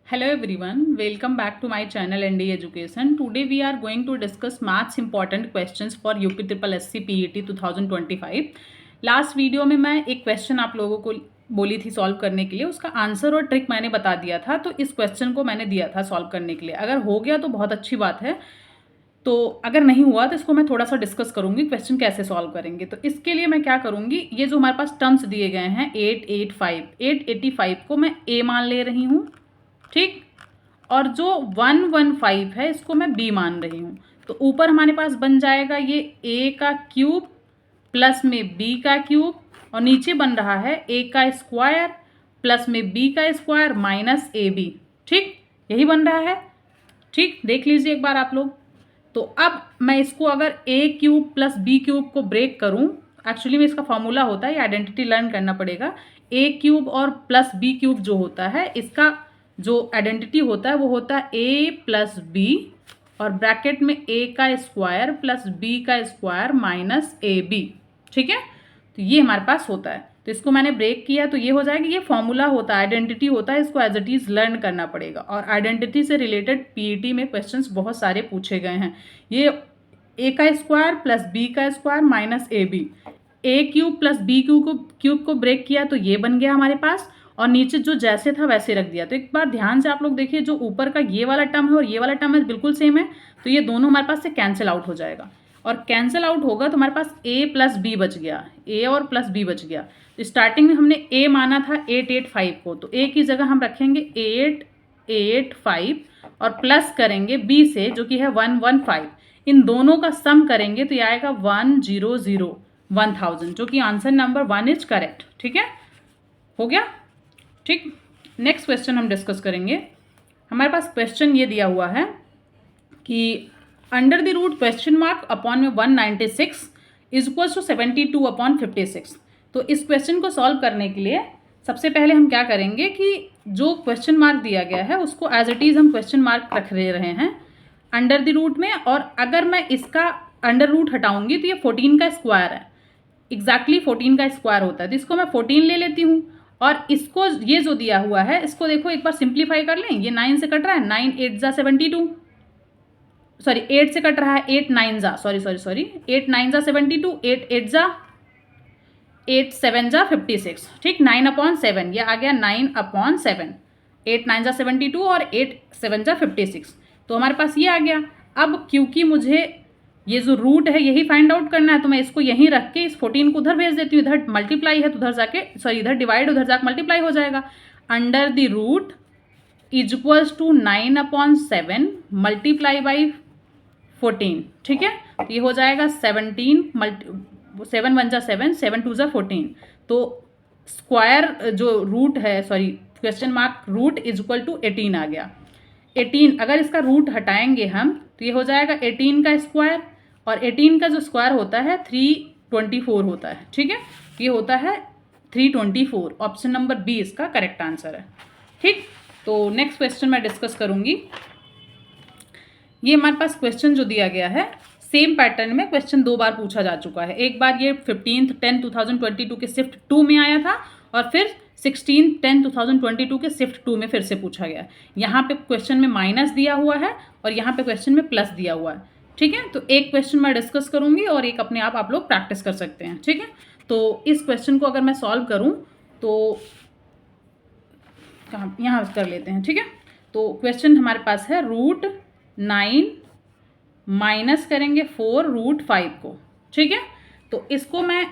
Hello everyone, welcome back to my channel ND Education. Today we are going to discuss maths important questions for UP Triple SC PET 2025. Last video में मैं एक question आप लोगों को बोली थी solve करने के लिए, उसका आंसर और ट्रिक मैंने बता दिया था, तो इस क्वेश्चन को मैंने दिया था सॉल्व करने के लिए। अगर हो गया तो बहुत अच्छी बात है, तो अगर नहीं हुआ तो इसको मैं थोड़ा सा डिस्कस करूंगी क्वेश्चन कैसे सॉल्व करेंगे। तो इसके लिए मैं क्या करूंगी, ये जो हमारे पास टर्म्स दिए गए हैं 885 को मैं ए मान ले रही हूँ, ठीक, और जो 115 है इसको मैं बी मान रही हूँ। तो ऊपर हमारे पास बन जाएगा ये ए का क्यूब प्लस में बी का क्यूब, और नीचे बन रहा है ए का स्क्वायर प्लस में बी का स्क्वायर माइनस ए बी। ठीक, यही बन रहा है। ठीक, देख लीजिए एक बार आप लोग। तो अब मैं इसको अगर ए क्यूब प्लस बी क्यूब को ब्रेक करूं, एक्चुअली में इसका फॉर्मूला होता है, ये आइडेंटिटी लर्न करना पड़ेगा। ए क्यूब और प्लस बी क्यूब जो होता है, इसका जो आइडेंटिटी होता है वो होता है ए प्लस बी और ब्रैकेट में ए का स्क्वायर प्लस बी का स्क्वायर माइनस ए बी। ठीक है, तो ये हमारे पास होता है। तो इसको मैंने ब्रेक किया तो ये हो जाएगा, ये फॉर्मूला होता है, आइडेंटिटी होता है, इसको एज इट इज़ लर्न करना पड़ेगा। और आइडेंटिटी से रिलेटेड पीईटी में क्वेश्चंस बहुत सारे पूछे गए हैं। ये ए का स्क्वायर प्लस बी का square minus A B, A cube plus B cube को ब्रेक किया तो ये बन गया हमारे पास, और नीचे जो जैसे था वैसे रख दिया। तो एक बार ध्यान से आप लोग देखिए, जो ऊपर का ये वाला टर्म है और ये वाला टर्म है बिल्कुल सेम है, तो ये दोनों हमारे पास से कैंसिल आउट हो जाएगा। और कैंसिल आउट होगा तो हमारे पास ए प्लस बी बच गया, ए और प्लस बी बच गया। तो स्टार्टिंग में हमने ए माना था 885 को, तो ए की जगह हम रखेंगे 885 और प्लस करेंगे बी से जो कि है 115। इन दोनों का सम करेंगे तो ये आएगा 1000, जो कि आंसर नंबर 1 इज करेक्ट। ठीक है, हो गया। ठीक, नेक्स्ट क्वेश्चन हम डिस्कस करेंगे। हमारे पास क्वेश्चन ये दिया हुआ है कि under the root question mark upon में 196 इज इक्वल टू 72 अपॉन 56। तो इस क्वेश्चन को सॉल्व करने के लिए सबसे पहले हम क्या करेंगे कि जो क्वेश्चन मार्क दिया गया है उसको एज इट इज़ हम क्वेश्चन मार्क रख ले रहे हैं अंडर द रूट में, और अगर मैं इसका अंडर रूट हटाऊंगी तो ये 14 का स्क्वायर है, एग्जैक्टली 14 का स्क्वायर होता है। तो इसको मैं 14 ले लेती हूँ, और इसको ये जो दिया हुआ है इसको देखो एक बार सिंप्लीफाई कर लें। ये 9 से कट रहा है, 9 8 जा 72, सॉरी 8 से कट रहा है, 8 9 जा 8 9 जा 72, 8 8 जा 8 7 जा 56। ठीक, 9/7 ये आ गया 9/7, 8 9 जा 72 और 8 7 जा 56। तो हमारे पास ये आ गया। अब क्योंकि मुझे ये जो रूट है यही फाइंड आउट करना है, तो मैं इसको यहीं रख के इस 14 को उधर भेज देती हूँ। इधर मल्टीप्लाई है तो उधर जाके इधर डिवाइड, उधर जाके मल्टीप्लाई हो जाएगा। Under the root is equals to 9/7 multiply by 14। ठीक है, तो ये हो जाएगा 17 7 1 जा 7, 7 2 जा 14। तो स्क्वायर जो रूट है, question mark root is equal to 18 आ गया। 18 अगर इसका रूट हटाएंगे हम तो ये हो जाएगा 18 का स्क्वायर, और 18 का जो स्क्वायर होता है 324 होता है। ठीक है, ये होता है 324। ऑप्शन नंबर बी इसका करेक्ट आंसर है। ठीक, तो नेक्स्ट क्वेश्चन मैं डिस्कस करूंगी। ये हमारे पास क्वेश्चन जो दिया गया है सेम पैटर्न में क्वेश्चन 2 बार पूछा जा चुका है। एक बार ये 15/10/2022 के शिफ्ट 2 में आया था, और फिर 16/10/2022 के शिफ्ट 2 में फिर से पूछा गया। यहाँ पे क्वेश्चन में माइनस दिया हुआ है और यहाँ पे क्वेश्चन में प्लस दिया हुआ है। ठीक है, तो एक क्वेश्चन मैं डिस्कस करूंगी और एक अपने आप लोग प्रैक्टिस कर सकते हैं। ठीक है, तो इस क्वेश्चन को अगर मैं सॉल्व करूँ तो यहाँ कर लेते हैं। ठीक है, तो क्वेश्चन हमारे पास है √9 माइनस करेंगे 4√5 को। ठीक है, तो इसको मैं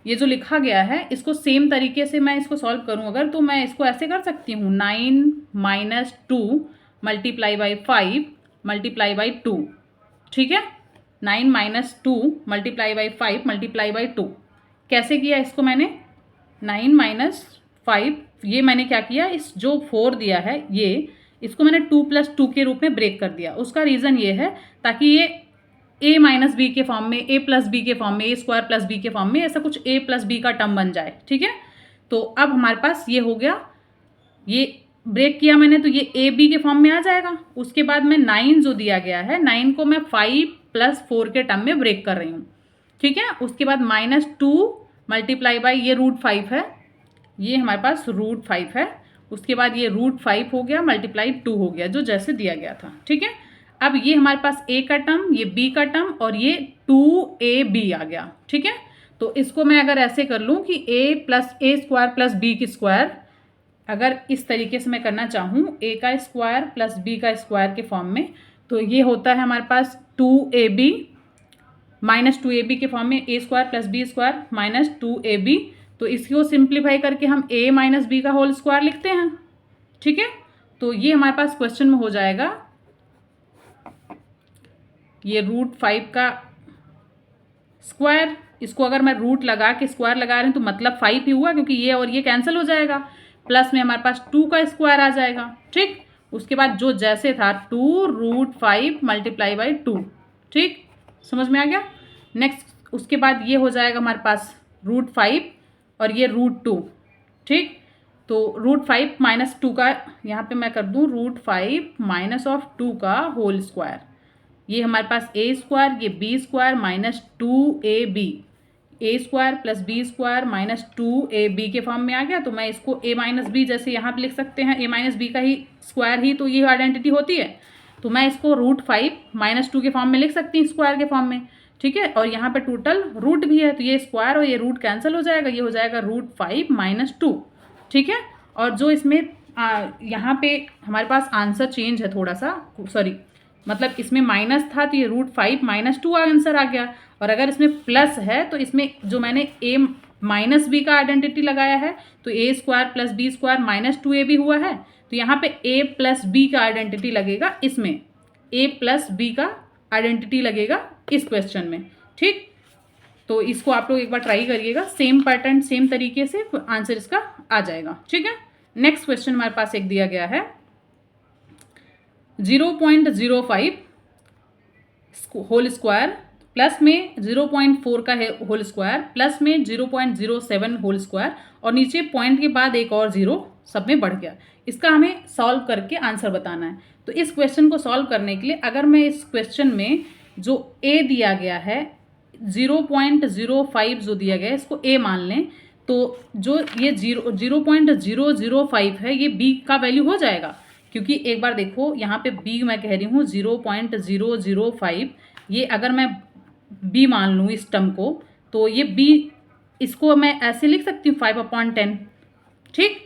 ये जो लिखा गया है इसको सेम तरीके से मैं इसको सॉल्व करूं अगर, तो मैं इसको ऐसे कर सकती हूँ 9 - 2 मल्टीप्लाई बाई 5 मल्टीप्लाई बाई 2। ठीक है, 9 - 2 मल्टीप्लाई बाई 5 मल्टीप्लाई बाई 2। कैसे किया इसको मैंने, 9 - 5, ये मैंने क्या किया, इस जो 4 दिया है ये इसको मैंने 2 + 2 के रूप में ब्रेक कर दिया। उसका रीज़न ये है ताकि ये a - b के फॉर्म में, a + b के फॉर्म में, a² + b के फॉर्म में ऐसा कुछ a + b का टर्म बन जाए। ठीक है, तो अब हमारे पास ये हो गया, ये ब्रेक किया मैंने तो ये a b के फॉर्म में आ जाएगा। उसके बाद में 9 जो दिया गया है, 9 को मैं 5 + 4 के टर्म में ब्रेक कर रही हूँ। ठीक है, उसके बाद -2 मल्टीप्लाई बाई ये √5 है, ये हमारे पास √5 है। उसके बाद ये √5 हो गया मल्टीप्लाई 2 हो गया, जो जैसे दिया गया था। ठीक है, अब ये हमारे पास a का टर्म, ये b का टर्म और ये 2ab आ गया। ठीक है, तो इसको मैं अगर ऐसे कर लूँ कि a+a² प्लस b की स्क्वायर, अगर इस तरीके से मैं करना चाहूँ a का स्क्वायर प्लस b का स्क्वायर के फॉर्म में, तो ये होता है हमारे पास 2ab माइनस 2ab के फॉर्म में, a² plus b² minus 2ab। तो इसको सिंप्लीफाई करके हम a माइनस b का होल स्क्वायर लिखते हैं। ठीक है, तो ये हमारे पास क्वेश्चन में हो जाएगा, ये √5 का स्क्वायर, इसको अगर मैं रूट लगा के स्क्वायर लगा रहे हैं तो मतलब 5 ही हुआ, क्योंकि ये और ये कैंसिल हो जाएगा, प्लस में हमारे पास 2 का स्क्वायर आ जाएगा। ठीक, उसके बाद जो जैसे था 2√5 मल्टीप्लाई बाई 2। ठीक, समझ में आ गया। नेक्स्ट उसके बाद ये हो जाएगा हमारे पास √5 और ये √2। ठीक, तो √5 माइनस 2 का यहाँ पे मैं कर दूँ √5 माइनस ऑफ 2 का होल स्क्वायर, ये हमारे पास a², ये b² minus 2ab, a² plus b² minus 2ab के फॉर्म में आ गया। तो मैं इसको a माइनस बी जैसे यहाँ पे लिख सकते हैं, a माइनस बी का ही स्क्वायर ही तो ये आइडेंटिटी होती है, तो मैं इसको √5 माइनस 2 के फॉर्म में लिख सकती हूँ, स्क्वायर के फॉर्म में। ठीक है, और यहाँ पे टोटल रूट भी है, तो ये स्क्वायर और ये रूट कैंसिल हो जाएगा, ये हो जाएगा √5 माइनस 2। ठीक है, और जो इसमें यहाँ पे हमारे पास आंसर चेंज है थोड़ा सा, सॉरी मतलब इसमें माइनस था तो ये √5 माइनस 2 आंसर आ गया, और अगर इसमें प्लस है तो इसमें जो मैंने a माइनस बी का आइडेंटिटी लगाया है तो a² plus b² minus 2ab हुआ है, तो यहाँ पे a प्लस बी का आइडेंटिटी लगेगा, इसमें a प्लस बी का आइडेंटिटी लगेगा इस क्वेश्चन में। ठीक, तो इसको आप लोग एक बार ट्राई करिएगा, सेम पैटर्न सेम तरीके से आंसर इसका आ जाएगा। ठीक है, नेक्स्ट क्वेश्चन हमारे पास एक दिया गया है 0.05 होल स्क्वायर प्लस में 0.4 का है होल स्क्वायर प्लस में 0.07 होल स्क्वायर और नीचे पॉइंट के बाद एक और जीरो सब में बढ़ गया। इसका हमें सॉल्व करके आंसर बताना है। तो इस क्वेश्चन को सॉल्व करने के लिए अगर मैं इस क्वेश्चन में जो a दिया गया है 0.05 जो दिया गया है इसको a मान लें, तो जो ये 0.005 है ये b का वैल्यू हो जाएगा, क्योंकि एक बार देखो यहाँ पे b मैं कह रही हूँ 0.005, ये अगर मैं b मान लूँ इस टर्म को तो ये b इसको मैं ऐसे लिख सकती हूँ 5/10। ठीक,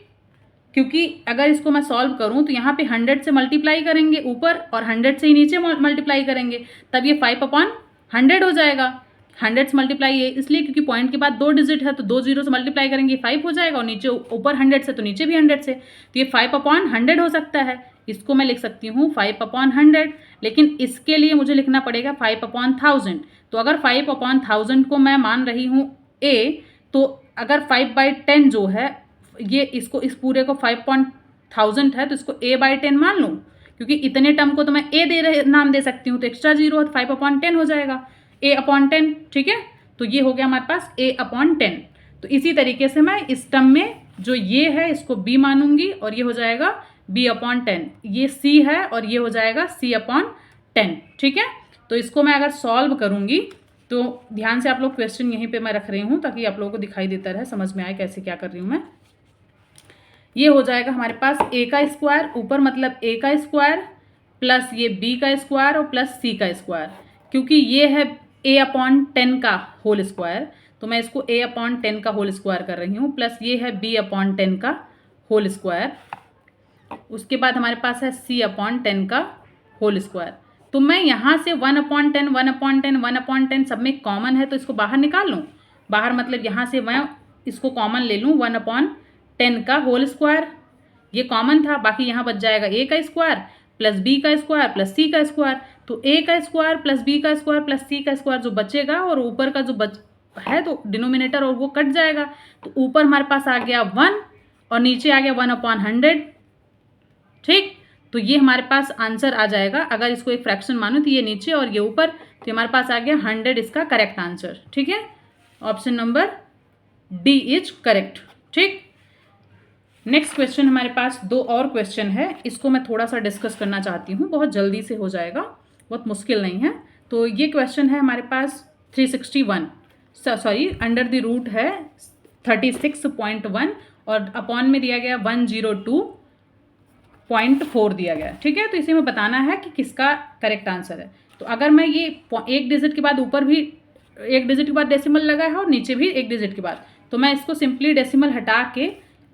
क्योंकि अगर इसको मैं सॉल्व करूँ तो यहाँ पे 100 से मल्टीप्लाई करेंगे ऊपर और 100 से ही नीचे मल्टीप्लाई करेंगे, तब ये 5/100 हो जाएगा। 100 से मल्टीप्लाई है इसलिए क्योंकि पॉइंट के बाद 2 डिजिट है, तो 2 जीरो से मल्टीप्लाई करेंगे 5 हो जाएगा, और नीचे ऊपर 100 से तो नीचे भी 100 से, तो ये 5/100 हो सकता है। इसको मैं लिख सकती हूँ 5/100, लेकिन इसके लिए मुझे लिखना पड़ेगा 5/1000। तो अगर 5/1000 को मैं मान रही हूँ a, तो अगर 5/10 जो है ये इसको इस पूरे को 5/1000 है तो इसको a/10 मान लूँ, क्योंकि इतने टर्म को तो मैं a नाम दे सकती हूँ, तो एक्स्ट्रा जीरो है तो 5/10 हो जाएगा a/10। ठीक है, तो ये हो गया हमारे पास a/10। तो इसी तरीके से मैं इस टर्म में जो ये है इसको b मानूंगी और ये हो जाएगा b/10, ये c है और ये हो जाएगा c/10। ठीक है, तो इसको मैं अगर सॉल्व करूंगी तो ध्यान से आप लोग क्वेश्चन यहीं पे मैं रख रही हूँ ताकि आप लोगों को दिखाई देता रहे, समझ में आए कैसे क्या कर रही हूँ मैं। ये हो जाएगा हमारे पास a का स्क्वायर ऊपर मतलब a का स्क्वायर प्लस ये b का स्क्वायर और प्लस c का स्क्वायर, क्योंकि ये है a/10 का होल स्क्वायर तो मैं इसको a/10 का होल स्क्वायर कर रही हूँ, प्लस ये है b/10 का होल स्क्वायर, उसके बाद हमारे पास है c/10 का होल स्क्वायर। तो मैं यहाँ से 1/10 1/10 1/10 सब में कॉमन है तो इसको बाहर निकाल लूँ, बाहर मतलब यहाँ से मैं इसको कॉमन ले लूँ 1/10 का होल स्क्वायर, ये कॉमन था, बाकी यहाँ बच जाएगा a का स्क्वायर प्लस b का स्क्वायर प्लस c का स्क्वायर। तो a का स्क्वायर प्लस b का स्क्वायर प्लस c का स्क्वायर जो बचेगा और ऊपर का जो बच है तो डिनोमिनेटर और वो कट जाएगा, तो ऊपर हमारे पास आ गया 1 और नीचे आ गया 1/100। ठीक, तो ये हमारे पास आंसर आ जाएगा, अगर इसको एक फ्रैक्शन मानो तो ये नीचे और ये ऊपर, तो हमारे पास आ गया 100 इसका करेक्ट आंसर। ठीक है, option number D is correct. ठीक, नेक्स्ट क्वेश्चन हमारे पास 2 और क्वेश्चन है, इसको मैं थोड़ा सा डिस्कस करना चाहती हूँ, बहुत जल्दी से हो जाएगा, बहुत मुश्किल नहीं है। तो ये क्वेश्चन है हमारे पास 361 सॉरी अंडर द रूट है 36.1 और अपॉन में दिया गया 102 0.4 दिया गया है, ठीक है। तो इसे में बताना है कि किसका करेक्ट आंसर है। तो अगर मैं ये एक डिजिट के बाद ऊपर भी एक डिजिट के बाद डेसिमल लगा है और नीचे भी एक डिजिट के बाद, तो मैं इसको सिंपली डेसिमल हटा के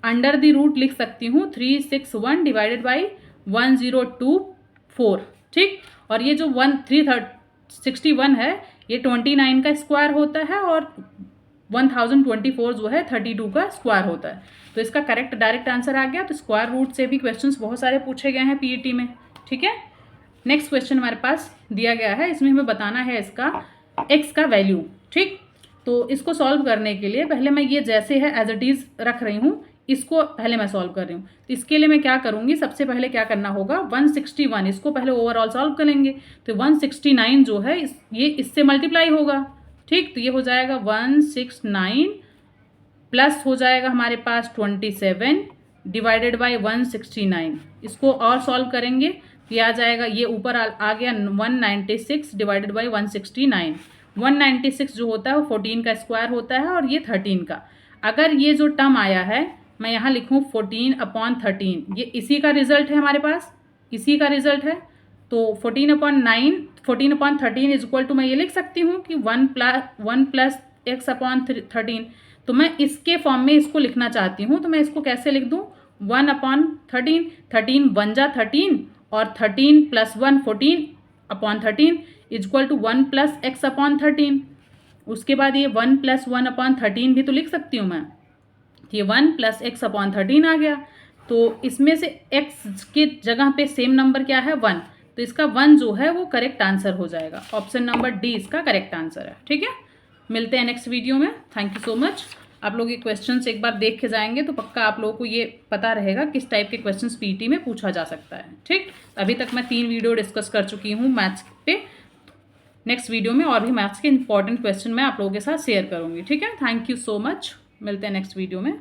अंडर द रूट लिख सकती हूँ 361 डिवाइडेड बाई 1024, ठीक। और ये जो 361 है ये 29 का स्क्वायर होता है और 1024 जो है 32 का स्क्वायर होता है। तो इसका करेक्ट डायरेक्ट आंसर आ गया। तो स्क्वायर रूट से भी क्वेश्चंस बहुत सारे पूछे गए हैं पीईटी में, ठीक है। नेक्स्ट क्वेश्चन हमारे पास दिया गया है, इसमें हमें बताना है इसका एक्स का वैल्यू, ठीक। तो इसको सॉल्व करने के लिए पहले मैं ये जैसे है एज इट इज़ रख रही हूँ, इसको पहले मैं सॉल्व कर रही हूँ। तो इसके लिए मैं क्या करूँगी, सबसे पहले क्या करना होगा 161 इसको पहले ओवरऑल सॉल्व करेंगे। तो 169 जो है ये इससे मल्टीप्लाई होगा, ठीक। तो ये हो जाएगा 169 प्लस हो जाएगा हमारे पास 27 डिवाइडेड बाई 169। इसको और सॉल्व करेंगे तो ये आ जाएगा, ये ऊपर आ गया 196 डिवाइडेड बाई 169। 196 जो होता है वो 14 का स्क्वायर होता है और ये 13 का। अगर ये जो टर्म आया है मैं यहाँ लिखूँ 14/13, ये इसी का रिजल्ट है हमारे पास, इसी का रिजल्ट है। तो 14/13 इज इक्वल टू मैं ये लिख सकती हूँ कि 1 प्लस x/13। तो मैं इसके फॉर्म में इसको लिखना चाहती हूँ, तो मैं इसको कैसे लिख दूँ 1/13, 13 1 जा 13 और 13 plus 1 14/13 is equal to 1 plus x/13। उसके बाद ये 1 प्लस 1/13 भी तो लिख सकती हूँ मैं, ये 1 प्लस x/13 आ गया। तो इसमें से x के जगह पे सेम नंबर क्या है 1, तो इसका 1 जो है वो करेक्ट आंसर हो जाएगा। ऑप्शन नंबर डी इसका करेक्ट आंसर है, ठीक है। मिलते हैं नेक्स्ट वीडियो में। Thank you so much. आप लोग ये क्वेश्चंस एक बार देख के जाएंगे तो पक्का आप लोगों को ये पता रहेगा किस टाइप के क्वेश्चंस पीटी में पूछा जा सकता है, ठीक। अभी तक मैं 3 वीडियो डिस्कस कर चुकी हूँ मैथ्स पे। नेक्स्ट वीडियो में और भी मैथ्स के इंपॉर्टेंट क्वेश्चन मैं आप लोगों के साथ शेयर करूँगी, ठीक है। Thank you so much. मिलते हैं नेक्स्ट वीडियो में।